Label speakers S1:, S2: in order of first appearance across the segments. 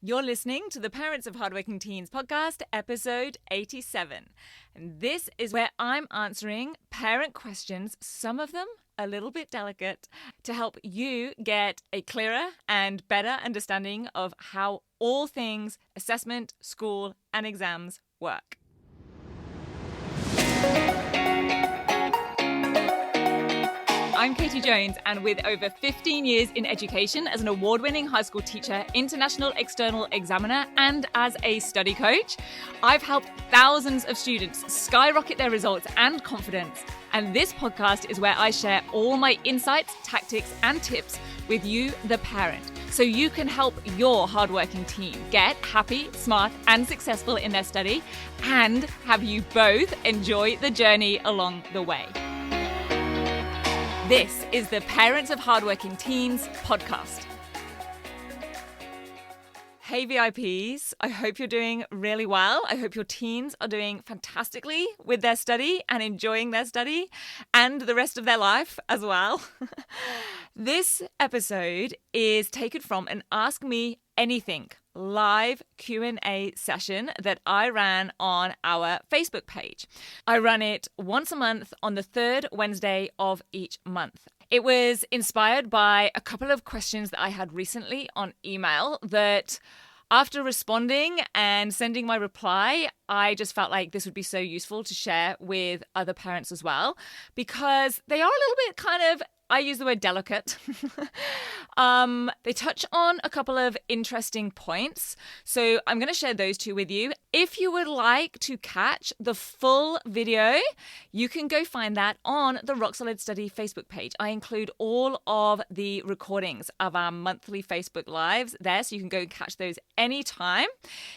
S1: You're listening to the Parents of Hardworking Teens podcast, episode 87. And this is where I'm answering parent questions, some of them a little bit delicate, to help you get a clearer and better understanding of how all things assessment, school, and exams work. I'm Katie Jones, and with over 15 years in education as an award-winning high school teacher, international external examiner, and as a study coach, I've helped thousands of students skyrocket their results and confidence. And this podcast is where I share all my insights, tactics, and tips with you, the parent, so you can help your hardworking teen get happy, smart, and successful in their study, and have you both enjoy the journey along the way. This is the Parents of Hardworking Teens podcast. Hey VIPs, I hope you're doing really well. I hope your teens are doing fantastically with their study and enjoying their study and the rest of their life as well. This episode is taken from an Ask Me Anything live Q&A session that I ran on our Facebook page. I run it once a month on the third Wednesday of each month. It was inspired by a couple of questions that I had recently on email that, after responding and sending my reply, I just felt like this would be so useful to share with other parents as well, because they are a little bit kind of, I use the word delicate. They touch on a couple of interesting points. So I'm going to share those two with you. If you would like to catch the full video, you can go find that on the Rock Solid Study Facebook page. I include all of the recordings of our monthly Facebook Lives there, so you can go and catch those anytime.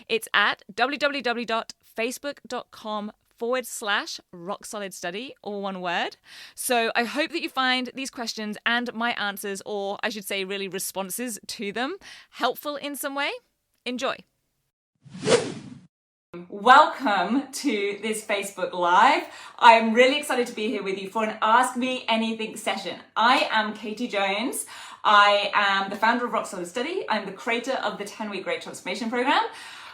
S1: It's at www.facebook.com/Rock Solid Study, all one word. So I hope that you find these questions and my answers, or I should say really responses to them, helpful in some way. Enjoy. Welcome to this Facebook Live. I'm really excited to be here with you for an Ask Me Anything session. I am Katie Jones. I am the founder of Rock Solid Study. I'm the creator of the 10-week Great Transformation Program.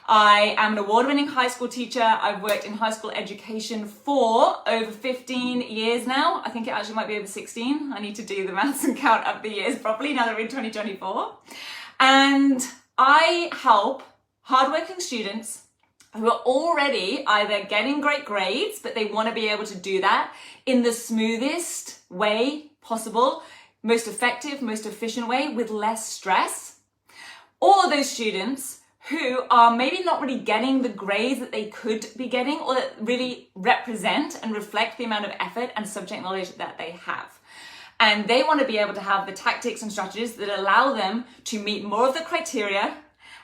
S1: I am an award-winning high school teacher. I've worked in high school education for over 15 years now. I think it actually might be over 16. I need to do the maths and count up the years properly now that we're in 2024. And I help hardworking students who are already either getting great grades, but they want to be able to do that in the smoothest way possible, most effective, most efficient way with less stress, or those students who are maybe not really getting the grades that they could be getting, or that really represent and reflect the amount of effort and subject knowledge that they have. And they want to be able to have the tactics and strategies that allow them to meet more of the criteria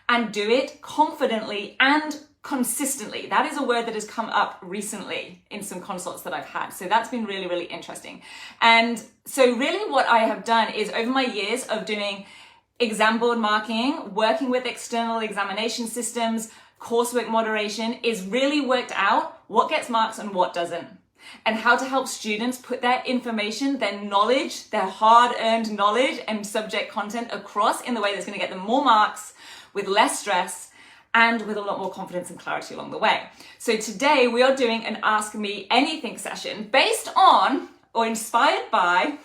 S1: and do it confidently and consistently. That is a word that has come up recently in some consults that I've had. So that's been really, really interesting. And so really what I have done is, over my years of doing exam board marking, working with external examination systems, coursework moderation, is really worked out what gets marks and what doesn't, and how to help students put their information, their knowledge, their hard-earned knowledge and subject content across in the way that's going to get them more marks with less stress and with a lot more confidence and clarity along the way. So today we are doing an Ask Me Anything session based on, or inspired by,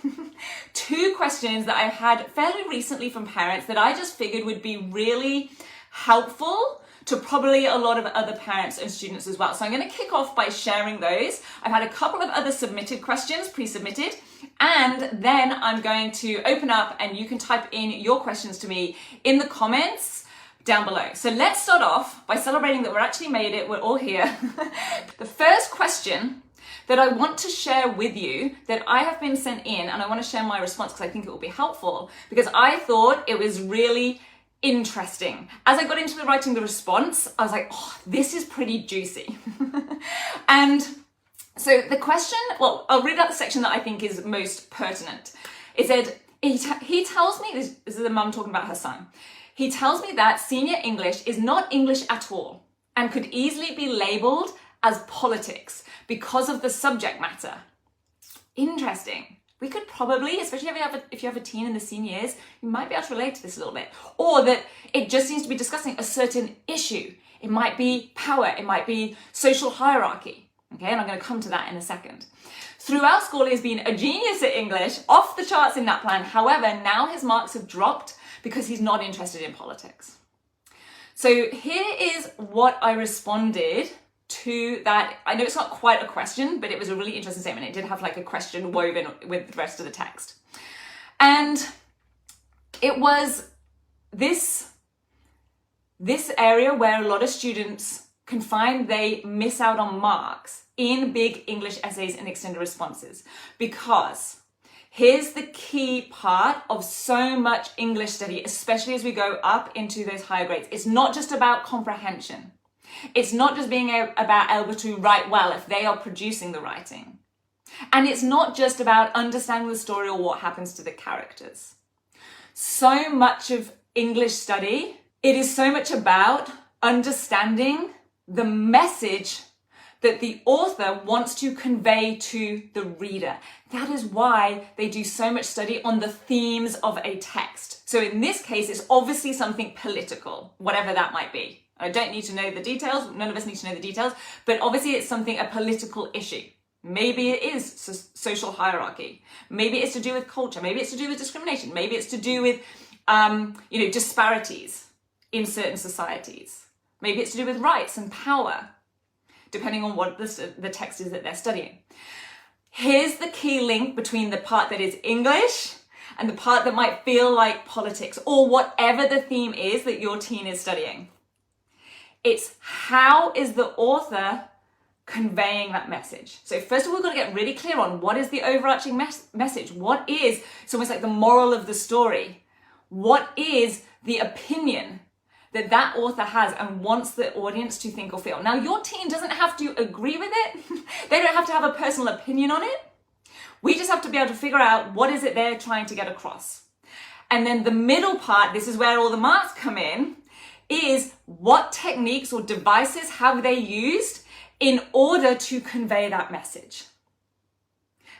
S1: two questions that I've had fairly recently from parents that I just figured would be really helpful to probably a lot of other parents and students as well. So I'm going to kick off by sharing those. I've had a couple of other submitted questions, pre-submitted, and then I'm going to open up and you can type in your questions to me in the comments down below. So let's start off by celebrating that we're actually made it, we're all here. The first question that I want to share with you that I have been sent in, and I want to share my response because I think it will be helpful, because I thought it was really interesting. As I got into writing the response, I was like, oh, this is pretty juicy. And so the question, well, I'll read out the section that I think is most pertinent. It said, he tells me, this is a mum talking about her son, he tells me that senior English is not English at all and could easily be labeled as politics because of the subject matter. Interesting. We could probably, especially if you have a teen in the senior years, you might be able to relate to this a little bit. Or that it just seems to be discussing a certain issue. It might be power, it might be social hierarchy. Okay, and I'm going to come to that in a second. Throughout school, he has been a genius at English, off the charts in NAPLAN. However, now his marks have dropped because he's not interested in politics. So here is what I responded to that. I know it's not quite a question, but it was a really interesting statement. It did have like a question woven with the rest of the text. And it was this area where a lot of students can find they miss out on marks in big English essays and extended responses, because here's the key part of so much English study, especially as we go up into those higher grades. It's not just about comprehension. It's not just being about able to write well if they are producing the writing. And it's not just about understanding the story or what happens to the characters. So much of English study, it is so much about understanding the message that the author wants to convey to the reader. That is why they do so much study on the themes of a text. So in this case, it's obviously something political, whatever that might be. I don't need to know the details. None of us need to know the details, but obviously it's a political issue. Maybe it is social hierarchy. Maybe it's to do with culture. Maybe it's to do with discrimination. Maybe it's to do with, disparities in certain societies. Maybe it's to do with rights and power, depending on what the text is that they're studying. Here's the key link between the part that is English and the part that might feel like politics, or whatever the theme is that your teen is studying. It's how is the author conveying that message. So first of all, we've got to get really clear on what is the overarching message. What is, it's almost like the moral of the story. What is the opinion that author has and wants the audience to think or feel. Now, your teen doesn't have to agree with it. They don't have to have a personal opinion on it. We just have to be able to figure out what is it they're trying to get across. And then the middle part, this is where all the marks come in, is what techniques or devices have they used in order to convey that message?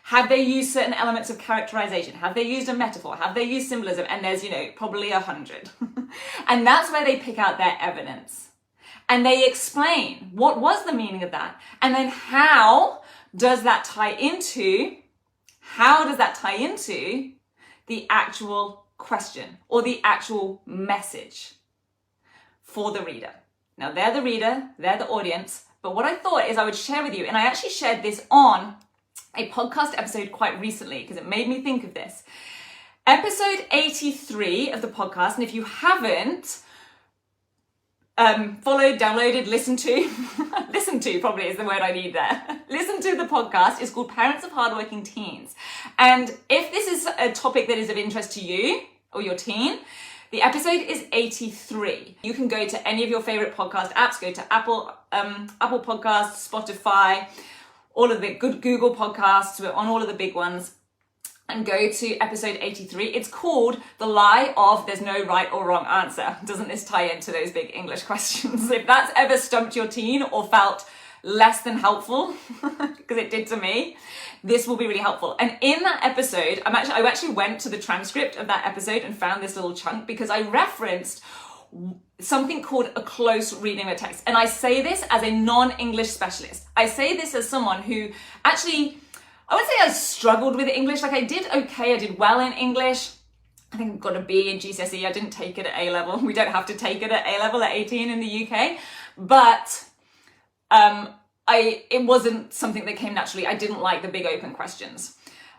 S1: Have they used certain elements of characterization? Have they used a metaphor? Have they used symbolism? And there's, probably 100. And that's where they pick out their evidence. And they explain what was the meaning of that. And then how does that tie into the actual question or the actual message for the reader? Now, they're the reader, they're the audience. But what I thought is I would share with you, and I actually shared this on a podcast episode quite recently because it made me think of this. Episode 83 of the podcast, and if you haven't followed, downloaded, listened to, listen to probably is the word I need there. Listen to the podcast. It's called Parents of Hardworking Teens. And if this is a topic that is of interest to you or your teen, the episode is 83. You can go to any of your favorite podcast apps, go to Apple Podcasts, Spotify, all of the good Google podcasts, we're on all of the big ones, and go to episode 83. It's called The Lie of There's No Right or Wrong Answer. Doesn't this tie into those big English questions? If that's ever stumped your teen or felt less than helpful, because it did to me, this will be really helpful. And in that episode, I actually went to the transcript of that episode and found this little chunk because I referenced something called a close reading of a text. And I say this as a non-English specialist. I say this as someone who actually, I would say I struggled with English. Like I did okay, I did well in English. I think I got a B in GCSE. I didn't take it at A level. We don't have to take it at A level at 18 in the UK. But it wasn't something that came naturally. I didn't like the big open questions.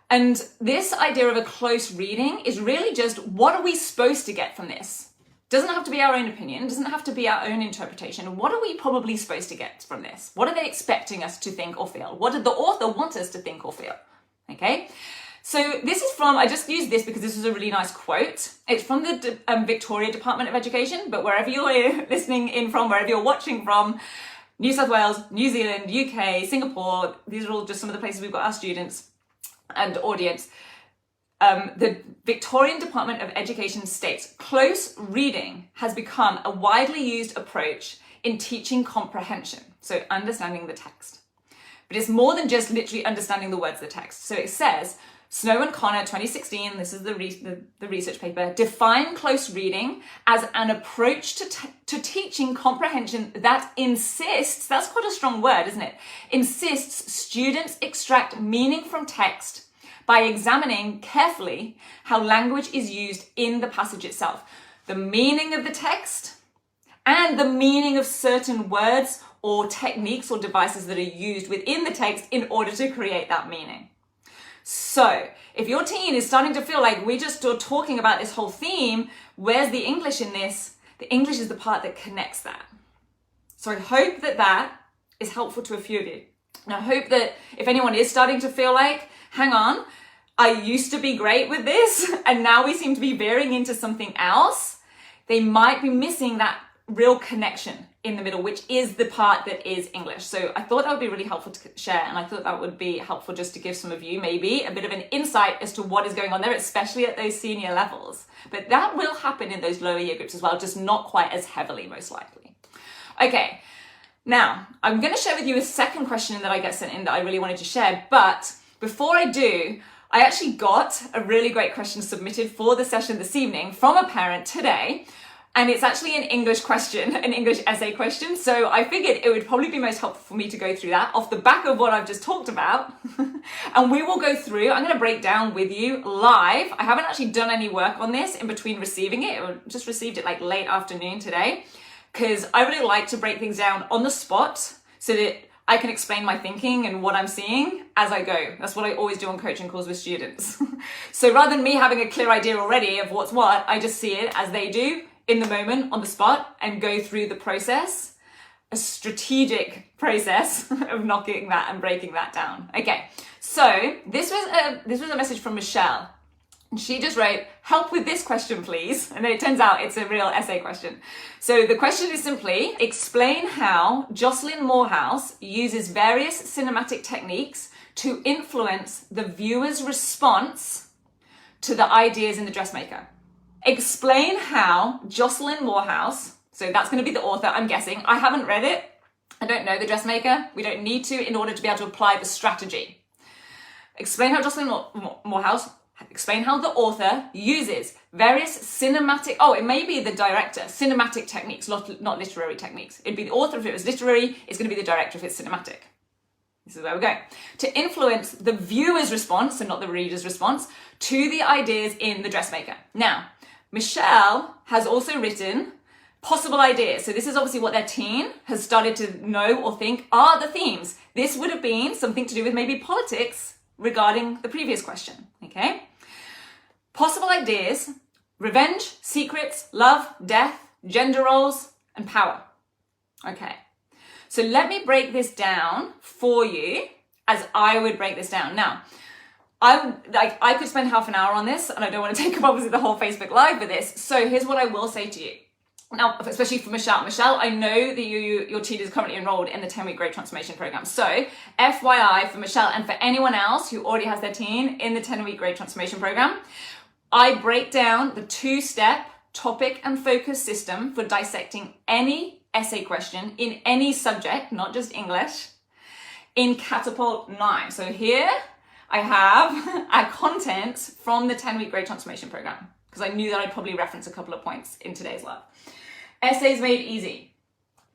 S1: And this idea of a close reading is really just, what are we supposed to get from this? Doesn't have to be our own opinion, doesn't have to be our own interpretation. What are we probably supposed to get from this? What are they expecting us to think or feel? What did the author want us to think or feel? Okay, so this is from, I just used this because this was a really nice quote. It's from the Victoria Department of Education, but wherever you're listening in from, wherever you're watching from, New South Wales, New Zealand, UK, Singapore, these are all just some of the places we've got our students and audience. The Victorian Department of Education states, close reading has become a widely used approach in teaching comprehension, so understanding the text. But it's more than just literally understanding the words of the text. So it says, Snow and Connor, 2016, this is the research paper, define close reading as an approach to teaching comprehension that insists, that's quite a strong word, isn't it? Insists students extract meaning from text by examining carefully how language is used in the passage itself. The meaning of the text and the meaning of certain words or techniques or devices that are used within the text in order to create that meaning. So if your teen is starting to feel like we just are talking about this whole theme, where's the English in this? The English is the part that connects that. So I hope that that is helpful to a few of you. And I hope that if anyone is starting to feel like, hang on, I used to be great with this and now we seem to be veering into something else, they might be missing that real connection in the middle, which is the part that is English. So I thought that would be really helpful to share, and I thought that would be helpful just to give some of you maybe a bit of an insight as to what is going on there, especially at those senior levels. But that will happen in those lower year groups as well, just not quite as heavily, most likely. Okay, now I'm going to share with you a second question that I get sent in that I really wanted to share, but before I do, I actually got a really great question submitted for the session this evening from a parent today. And it's actually an English question, an English essay question. So I figured it would probably be most helpful for me to go through that off the back of what I've just talked about. And we will go through, I'm going to break down with you live. I haven't actually done any work on this in between receiving it. I just received it like late afternoon today, because I really like to break things down on the spot so that I can explain my thinking and what I'm seeing as I go. That's what I always do on coaching calls with students. So rather than me having a clear idea already of what's what, I just see it as they do, in the moment, on the spot, and go through the process, a strategic process of knocking that and breaking that down. Okay, so this was a message from Michelle. And she just wrote, help with this question, please. And then it turns out it's a real essay question. So the question is simply, explain how Jocelyn Moorhouse uses various cinematic techniques to influence the viewer's response to the ideas in The Dressmaker. Explain how Jocelyn Moorhouse, so that's going to be the author, I'm guessing. I haven't read it. I don't know The Dressmaker. We don't need to in order to be able to apply the strategy. Explain how Jocelyn Moorhouse, explain how the author uses various cinematic, it may be the director, cinematic techniques, not literary techniques. It'd be the author if it was literary, it's going to be the director if it's cinematic. This is where we're going. To influence the viewer's response, and not the reader's response, to the ideas in The Dressmaker. Now, Michelle has also written possible ideas. So this is obviously what their teen has started to know or think are the themes. This would have been something to do with maybe politics regarding the previous question, okay? Possible ideas: revenge, secrets, love, death, gender roles, and power. Okay, so let me break this down for you as I would break this down. Now, I could spend half an hour on this, and I don't want to take up obviously the whole Facebook Live for this. So here's what I will say to you. Now, especially for Michelle. Michelle, I know that your teen is currently enrolled in the 10-week Great Transformation Program. So FYI for Michelle and for anyone else who already has their teen in the 10-week Great Transformation Program, I break down the 2-step topic and focus system for dissecting any essay question in any subject, not just English, in Catapult 9. So here I have our content from the 10-week Great Transformation Program, because I knew that I'd probably reference a couple of points in today's lab. Essays made easy.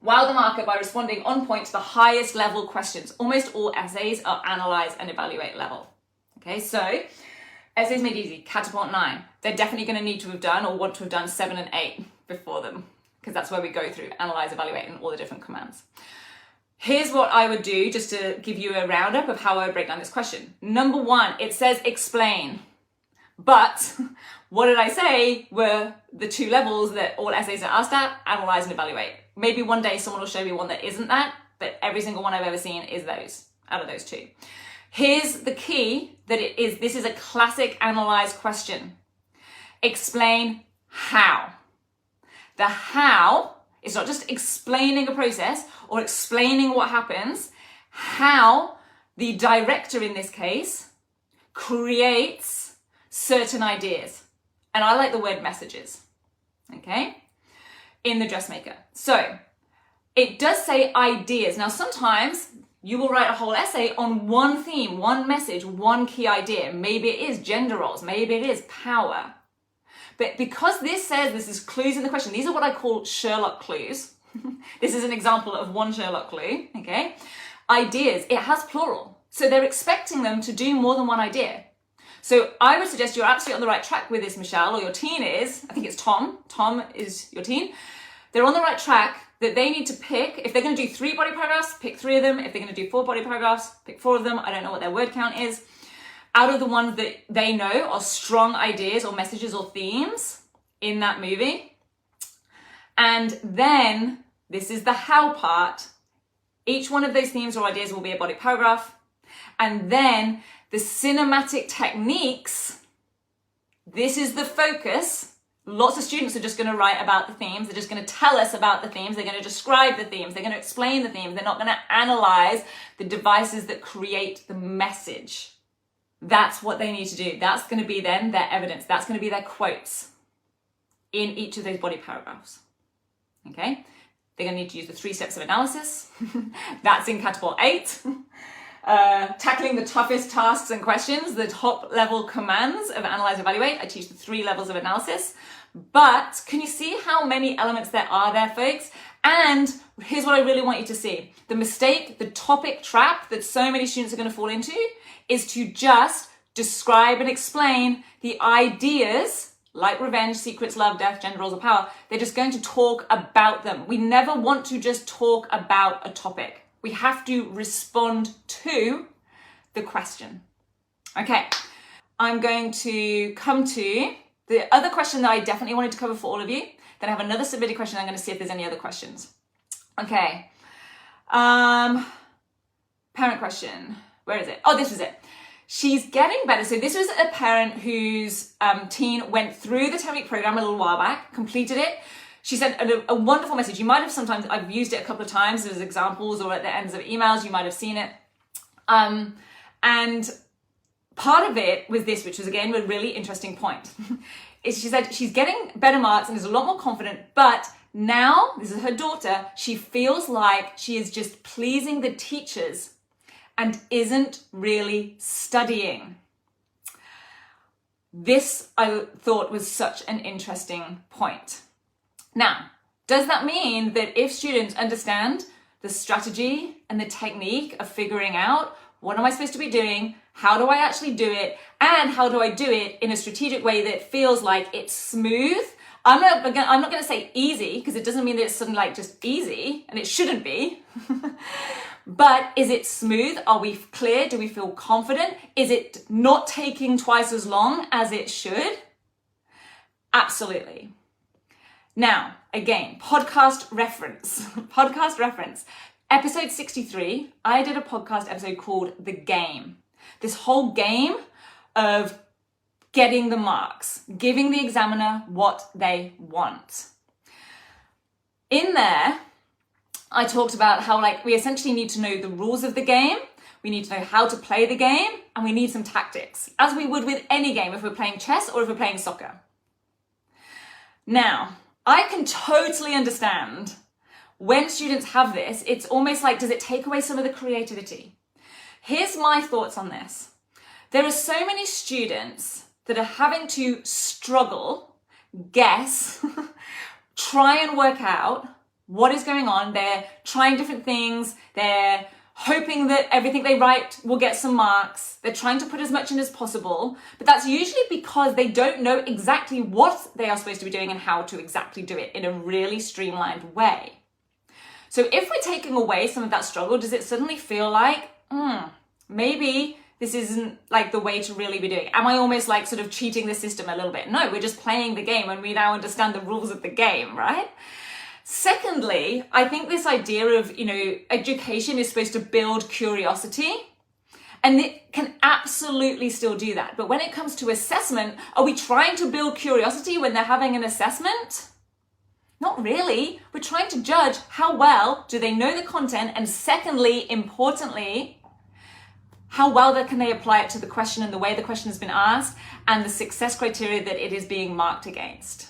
S1: Wow the marker by responding on point to the highest level questions. Almost all essays are analyze and evaluate level. Okay, so essays made easy, Catapult 9. They're definitely going to need to have done or want to have done 7 and 8 before them, because that's where we go through analyze, evaluate, and all the different commands. Here's what I would do just to give you a roundup of how I would break down this question. Number 1, it says explain. But what did I say were the 2 levels that all essays are asked at? Analyze and evaluate. Maybe one day someone will show me one that isn't that, but every single one I've ever seen is those, out of those 2. Here's the key, this is a classic analyze question. Explain how. The how is not just explaining a process or explaining what happens, how the director in this case creates certain ideas. And I like the word messages, okay, in The Dressmaker. So it does say ideas. Now, sometimes you will write a whole essay on one theme, one message, one key idea. Maybe it is gender roles, maybe it is power. But because this says this is clues in the question, these are what I call Sherlock clues. This is an example of one Sherlock clue, okay? Ideas, it has plural. So they're expecting them to do more than one idea. So I would suggest you're absolutely on the right track with this, Michelle, or your teen is. I think it's Tom. Tom is your teen. They're on the right track that they need to pick. If they're going to do 3 body paragraphs, pick 3 of them. If they're going to do 4 body paragraphs, pick 4 of them. I don't know what their word count is. Out of the ones that they know are strong ideas or messages or themes in that movie. And then, this is the how part. Each one of those themes or ideas will be a body paragraph. And then the cinematic techniques, this is the focus. Lots of students are just going to write about the themes. They're just going to tell us about the themes. They're going to describe the themes. They're going to explain the themes. They're not going to analyze the devices that create the message. That's what they need to do. That's going to be then their evidence. That's going to be their quotes in each of those body paragraphs. Okay? They're going to need to use the 3 steps of analysis. That's in Catapult 8. Tackling the toughest tasks and questions, the top level commands of analyze, evaluate. I teach the 3 levels of analysis. But can you see how many elements there are there, folks? And here's what I really want you to see. The mistake, the topic trap that so many students are going to fall into is to just describe and explain the ideas like revenge, secrets, love, death, gender roles, or power. They're just going to talk about them. We never want to just talk about a topic. We have to respond to the question. Okay, I'm going to come to the other question that I definitely wanted to cover for all of you. Then I have another submitted question. I'm going to see if there's any other questions. Okay. Parent question. Where is it? Oh, this was it. She's getting better. So this was a parent whose teen went through the 10-week program a little while back, completed it. She sent a wonderful message. You might have sometimes, I've used it a couple of times as examples or at the ends of emails, you might have seen it. And part of it was this, which was again a really interesting point. Is she said she's getting better marks and is a lot more confident, but now, this is her daughter, she feels like she is just pleasing the teachers and isn't really studying. This, I thought, was such an interesting point. Now, does that mean that if students understand the strategy and the technique of figuring out what am I supposed to be doing, how do I actually do it, and how do I do it in a strategic way that feels like it's smooth? I'm not going to say easy, because it doesn't mean that it's suddenly like just easy, and it shouldn't be. But is it smooth? Are we clear? Do we feel confident? Is it not taking twice as long as it should? Absolutely. Now, again, podcast reference. Podcast reference. Episode 63, I did a podcast episode called The Game. This whole game of getting the marks, giving the examiner what they want. In there, I talked about how we essentially need to know the rules of the game, we need to know how to play the game, and we need some tactics, as we would with any game if we're playing chess or if we're playing soccer. Now, I can totally understand when students have this, it's almost like, does it take away some of the creativity? Here's my thoughts on this. There are so many students that are having to struggle, guess, try and work out what is going on. They're trying different things. They're hoping that everything they write will get some marks. They're trying to put as much in as possible, but that's usually because they don't know exactly what they are supposed to be doing and how to exactly do it in a really streamlined way. So if we're taking away some of that struggle, does it suddenly feel like, maybe this isn't like the way to really be doing it? Am I almost like sort of cheating the system a little bit? No, we're just playing the game and we now understand the rules of the game, right? Secondly, I think this idea of, education is supposed to build curiosity, and it can absolutely still do that. But when it comes to assessment, are we trying to build curiosity when they're having an assessment? Not really. We're trying to judge how well do they know the content, and secondly, importantly, how well can they apply it to the question and the way the question has been asked and the success criteria that it is being marked against.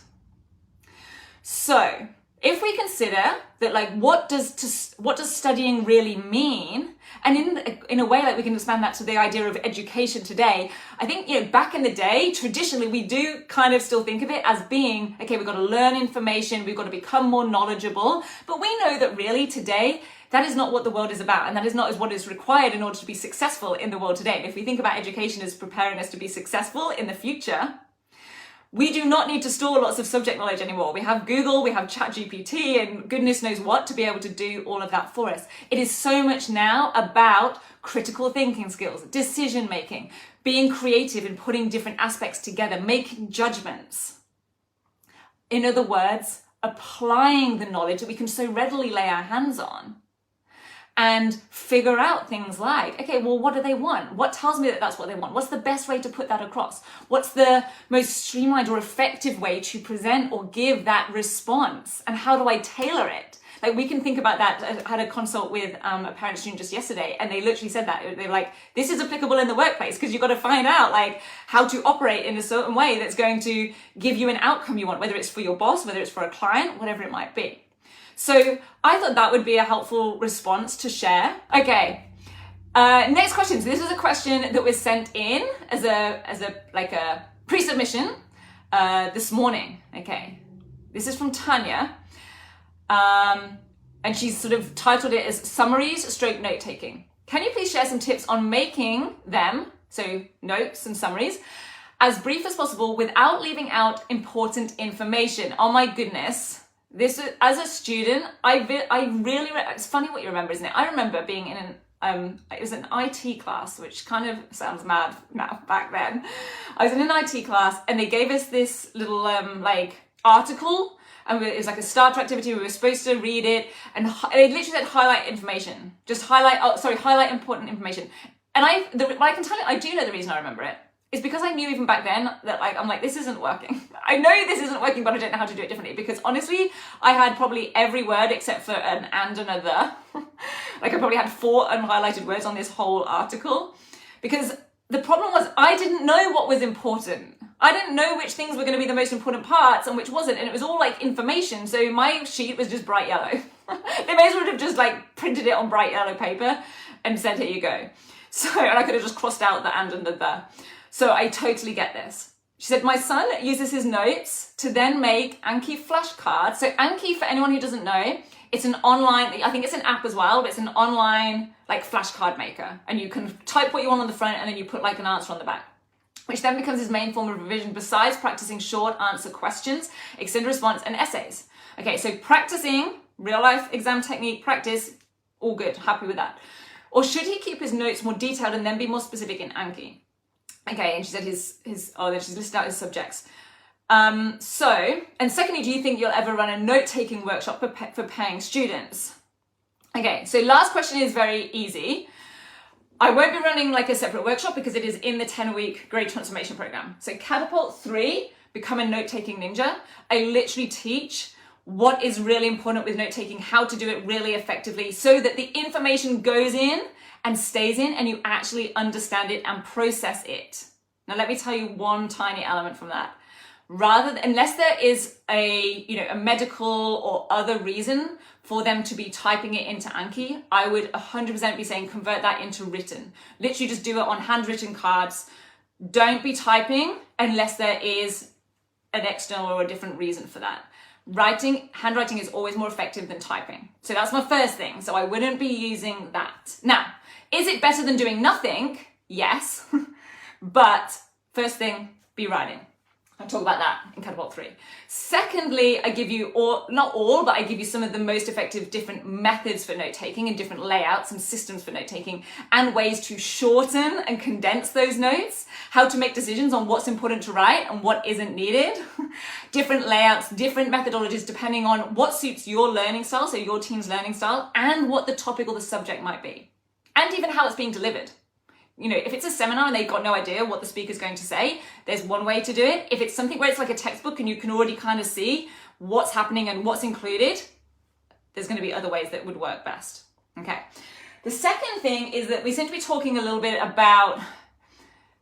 S1: So if we consider that, like, what does studying really mean, and in a way, like, we can expand that to the idea of education today. I think, you know, back in the day, traditionally, we do kind of still think of it as being, okay, we've got to learn information, we've got to become more knowledgeable, but we know that really today, that is not what the world is about, and that is not what is required in order to be successful in the world today. And if we think about education as preparing us to be successful in the future, we do not need to store lots of subject knowledge anymore. We have Google, we have ChatGPT, and goodness knows what to be able to do all of that for us. It is so much now about critical thinking skills, decision making, being creative and putting different aspects together, making judgments. In other words, applying the knowledge that we can so readily lay our hands on and figure out things like, okay, well, what do they want? What tells me that that's what they want? What's the best way to put that across? What's the most streamlined or effective way to present or give that response? And how do I tailor it? Like, we can think about that. I had a consult with a parent student just yesterday, and they literally said that. They're like, this is applicable in the workplace, because you've got to find out, like, how to operate in a certain way that's going to give you an outcome you want, whether it's for your boss, whether it's for a client, whatever it might be. So I thought that would be a helpful response to share. Okay, next question. So this is a question that was sent in as a pre-submission this morning. Okay, this is from Tanya, and she's sort of titled it as summaries stroke note taking. Can you please share some tips on making them, so notes and summaries, as brief as possible without leaving out important information? Oh my goodness. This, as a student, I really, it's funny what you remember, isn't it? I remember being in it was an IT class, which kind of sounds mad now, back then. I was in an IT class, and they gave us this little, article, and it was like a starter activity. We were supposed to read it, and it literally said highlight information. Just highlight important information. And I can tell you, I do know the reason I remember it. It's because I knew even back then that, like, I'm like, this isn't working. I know this isn't working, but I don't know how to do it differently, because honestly, I had probably every word except for an and a the. Like, I probably had 4 unhighlighted words on this whole article, because the problem was I didn't know what was important. I didn't know which things were going to be the most important parts and which wasn't, and it was all like information. So my sheet was just bright yellow. They may as well have just like printed it on bright yellow paper and said, here you go. So, and I could have just crossed out the and the. So I totally get this. She said, my son uses his notes to then make Anki flashcards. So Anki, for anyone who doesn't know, it's an online, I think it's an app as well, but it's an online like flashcard maker. And you can type what you want on the front, and then you put like an answer on the back, which then becomes his main form of revision besides practicing short answer questions, extended response, and essays. Okay, so practicing real life exam technique practice, all good, happy with that. Or should he keep his notes more detailed and then be more specific in Anki? Okay, and she said then she's listed out his subjects. And secondly, do you think you'll ever run a note-taking workshop for paying students? Okay, so last question is very easy. I won't be running like a separate workshop because it is in the 10-week grade transformation program. So Catapult 3, Become a Note-Taking Ninja. I literally teach what is really important with note-taking, how to do it really effectively so that the information goes in and stays in, and you actually understand it and process it. Now, let me tell you one tiny element from that. Unless there is a medical or other reason for them to be typing it into Anki, I would 100% be saying convert that into written. Literally just do it on handwritten cards. Don't be typing unless there is an external or a different reason for that. Handwriting is always more effective than typing. So that's my first thing. So I wouldn't be using that. Now, is it better than doing nothing? Yes. But first thing, be writing. I'll talk about that in Catapult 3. Secondly, I give you I give you some of the most effective different methods for note-taking and different layouts and systems for note-taking and ways to shorten and condense those notes, how to make decisions on what's important to write and what isn't needed, different layouts, different methodologies depending on what suits your learning style, so your team's learning style, and what the topic or the subject might be, and even how it's being delivered. If it's a seminar and they've got no idea what the speaker's going to say, there's one way to do it. If it's something where it's like a textbook and you can already kind of see what's happening and what's included, there's going to be other ways that would work best. Okay. The second thing is that we seem to be talking a little bit about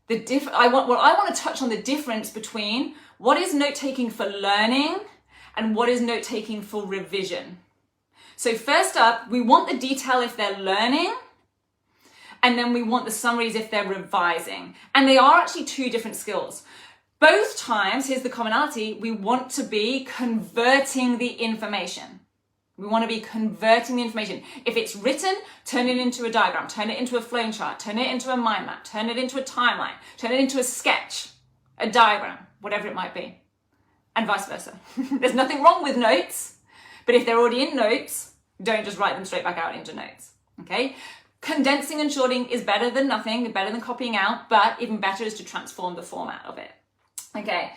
S1: I want to touch on the difference between what is note-taking for learning and what is note-taking for revision. So first up, we want the detail if they're learning, and then we want the summaries if they're revising. And they are actually two different skills. Both times, here's the commonality, we want to be converting the information. We want to be converting the information. If it's written, turn it into a diagram, turn it into a flowchart, turn it into a mind map, turn it into a timeline, turn it into a sketch, a diagram, whatever it might be, and vice versa. There's nothing wrong with notes, but if they're already in notes, don't just write them straight back out into notes, okay? Condensing and shorting is better than nothing, better than copying out, but even better is to transform the format of it. Okay,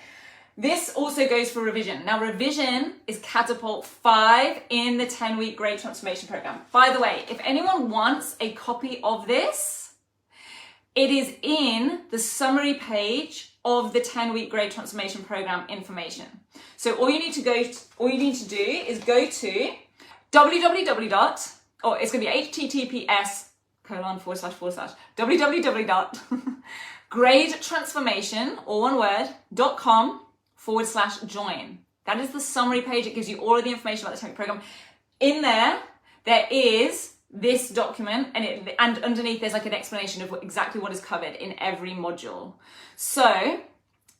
S1: this also goes for revision. Now, revision is Catapult 5 in the 10-week Grade Transformation Program. By the way, if anyone wants a copy of this, it is in the summary page of the 10-week Grade Transformation Program information. So all you need to do is go to www.gradetransformation.com/join. That is the summary page. It gives you all of the information about the 10-week program. In there is this document, and underneath there's like an explanation of exactly what is covered in every module. So,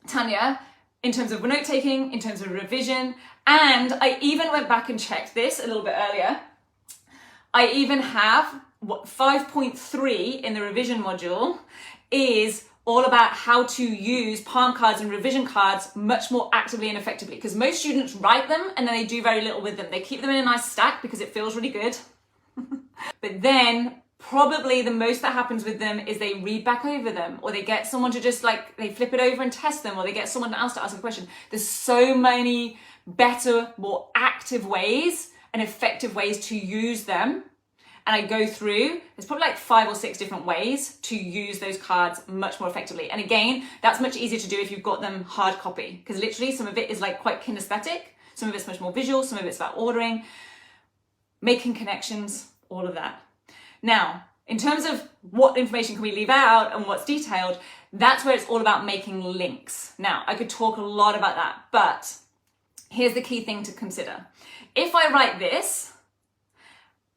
S1: Tanya, in terms of note-taking, in terms of revision, and I even went back and checked this a little bit earlier. I even have 5.3 in the revision module is all about how to use palm cards and revision cards much more actively and effectively, because most students write them and then they do very little with them. They keep them in a nice stack because it feels really good. But then probably the most that happens with them is they read back over them, or they get someone to just they flip it over and test them, or they get someone else to ask a question. There's so many better, more active ways and effective ways to use them. And I go through, there's probably like 5 or 6 different ways to use those cards much more effectively. And again, that's much easier to do if you've got them hard copy, because literally some of it is like quite kinesthetic, some of it's much more visual, some of it's about ordering, making connections, all of that. Now, in terms of what information can we leave out and what's detailed, that's where it's all about making links. Now, I could talk a lot about that, but here's the key thing to consider. If I write this,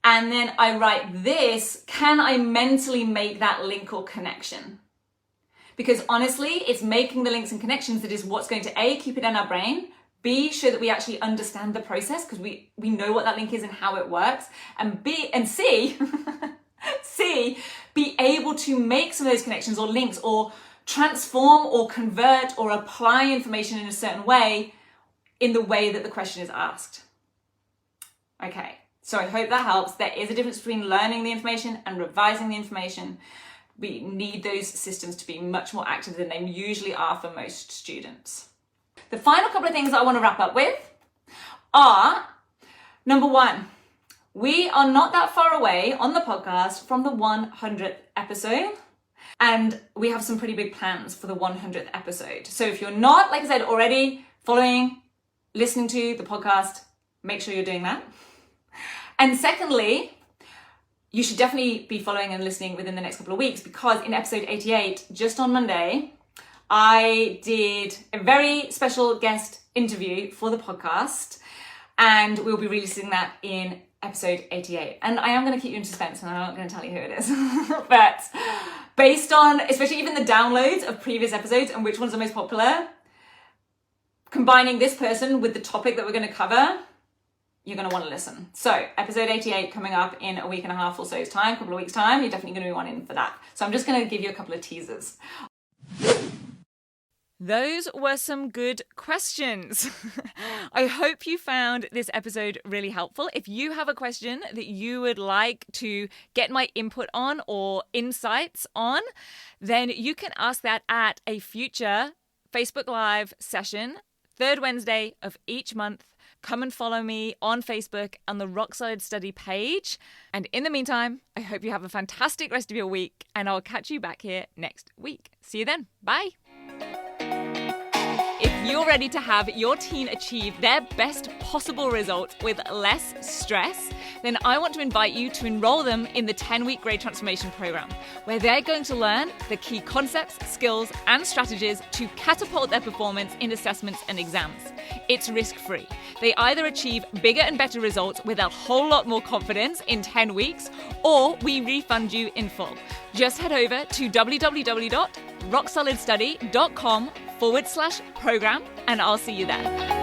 S1: and then I write this, can I mentally make that link or connection? Because honestly, it's making the links and connections that is what's going to A, keep it in our brain, B, show that we actually understand the process because we know what that link is and how it works, and C, C, be able to make some of those connections or links or transform or convert or apply information in a certain way in the way that the question is asked. Okay. So I hope that helps. There is a difference between learning the information and revising the information. We need those systems to be much more active than they usually are for most students. The final couple of things I want to wrap up with are, number 1, we are not that far away on the podcast from the 100th episode, and we have some pretty big plans for the 100th episode. So if you're not, like I said, already following, listening to the podcast, make sure you're doing that. And secondly, you should definitely be following and listening within the next couple of weeks, because in episode 88, just on Monday, I did a very special guest interview for the podcast, and we'll be releasing that in episode 88. And I am going to keep you in suspense, and I'm not going to tell you who it is. But based on, especially even the downloads of previous episodes and which ones are most popular, combining this person with the topic that we're going to cover, you're going to want to listen. So episode 88 coming up in a week and a half or so's time, a couple of weeks time, you're definitely going to be wanting for that. So I'm just going to give you a couple of teasers.
S2: Those were some good questions. I hope you found this episode really helpful. If you have a question that you would like to get my input on or insights on, then you can ask that at a future Facebook Live session, 3rd Wednesday of each month. Come and follow me on Facebook on the Rock Solid Study page. And in the meantime, I hope you have a fantastic rest of your week, and I'll catch you back here next week. See you then. Bye. If you're ready to have your teen achieve their best possible results with less stress, then I want to invite you to enroll them in the 10-week Grade Transformation Program, where they're going to learn the key concepts, skills, and strategies to catapult their performance in assessments and exams. it's risk-free. They either achieve bigger and better results with a whole lot more confidence in 10 weeks, or we refund you in full. Just head over to www.rocksolidstudy.com/program, and I'll see you there.